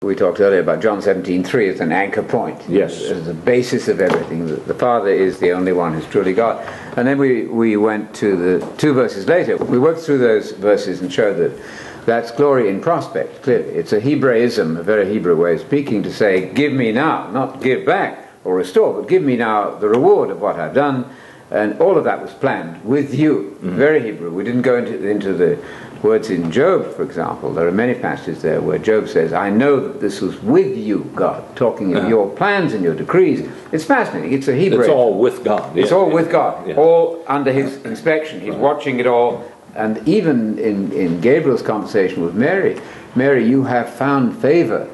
We talked earlier about John 17:3 as an anchor point. Yes. As the basis of everything. The Father is the only one who's truly God. And then we went to the 2 verses later. We worked through those verses and showed that that's glory in prospect, clearly. It's a Hebraism, a very Hebrew way of speaking, to say, give me now, not give back or restore, but give me now the reward of what I've done. And all of that was planned with you. Mm-hmm. Very Hebrew. We didn't go into the words in Job, for example. There are many passages there where Job says, I know that this was with you, God, talking of your plans and your decrees. It's fascinating. It's a Hebrew. It's all with God. It's all with God. Yeah. All under his inspection. He's watching it all. And even in Gabriel's conversation with Mary, Mary, you have found favor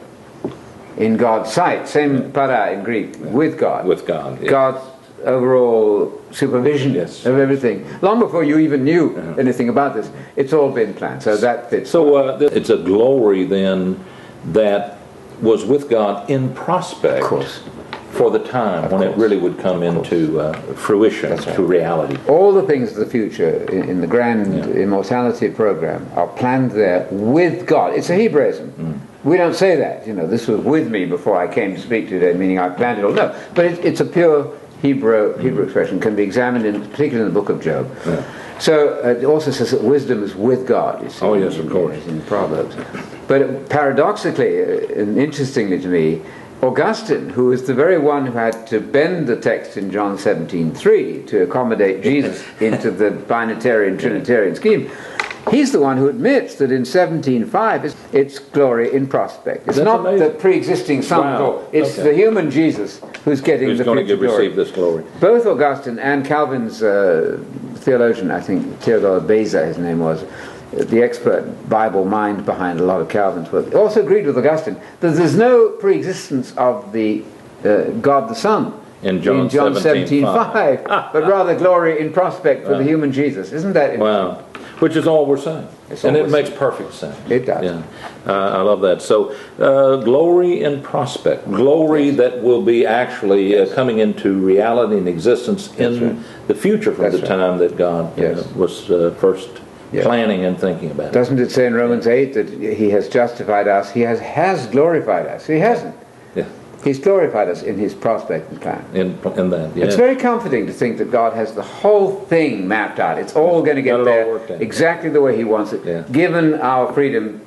in God's sight. Same para in Greek, with God. With God. Yeah. God's overall supervision of everything. Long before you even knew anything about this, it's all been planned. So that fits. So it's a glory then that was with God in prospect. Of course. For the time when it really would come into fruition, to reality. All the things of the future in the grand immortality program are planned there with God. It's a Hebraism. We don't say that. You know, this was with me before I came to speak today, meaning I planned it all. No, but it's a pure Hebrew expression, can be examined particularly in the book of Job. So it also says that wisdom is with God. You see, oh yes, of course. In Proverbs. But paradoxically, and interestingly to me, Augustine, who is the very one who had to bend the text in John 17:3 to accommodate Jesus into the binitarian Trinitarian scheme, he's the one who admits that in 17:5 it's glory in prospect. It's That's not amazing. the pre-existing Son of God. It's the human Jesus who's getting the going to glory. receive this glory. Both Augustine and Calvin's theologian, I think Theodore Beza his name was, the expert Bible mind behind a lot of Calvin's work, also agreed with Augustine that there's no pre-existence of the God the Son in John 17:5, but rather glory in prospect for the human Jesus. Isn't that interesting? Wow. Which is all we're saying. And it makes perfect sense. It does. Yeah. I love that. So, glory in prospect. Glory that will be actually coming into reality and existence in the future from the time that God was first planning and thinking about it. Doesn't it say in Romans 8 that he has justified us? He has glorified us. He hasn't. Yeah. He's glorified us in his prospect and plan. In that, It's very comforting to think that God has the whole thing mapped out. It's all going to get there exactly the way he wants it, given our freedom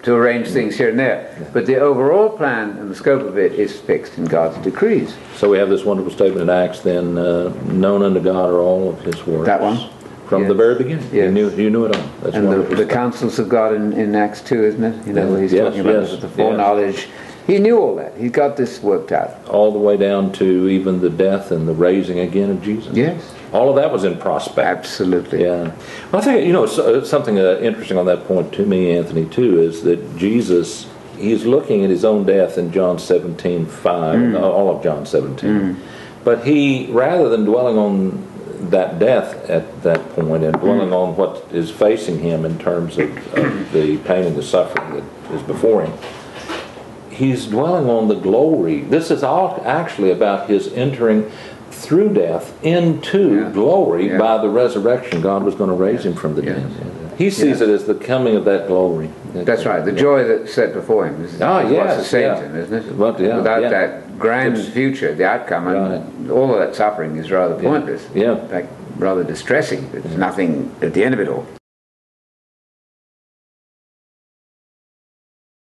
to arrange things here and there. But the overall plan and the scope of it is fixed in God's decrees. So we have this wonderful statement in Acts then, known unto God are all of his works. That one. From the very beginning. Yes. You knew it all. That's and the counsels of God in Acts 2, isn't it? You know, where he's talking about the foreknowledge. He knew all that. He got this worked out. All the way down to even the death and the raising again of Jesus. Yes. All of that was in prospect. Absolutely. Yeah. Well, I think, something interesting on that point to me, Anthony, too, is that Jesus, he's looking at his own death in John 17:5, all of John 17. But he, rather than dwelling on that death at that point and dwelling on what is facing him in terms of the pain and the suffering that is before him, he's dwelling on the glory. This is all actually about his entering through death into glory by the resurrection. God was going to raise him from the dead. He sees it as the coming of that glory. That's right. The joy that's set before him. This is what's the same to him, isn't it? Without that grand future, the outcome, and all of that suffering is rather pointless. In fact, rather distressing. There's nothing at the end of it all.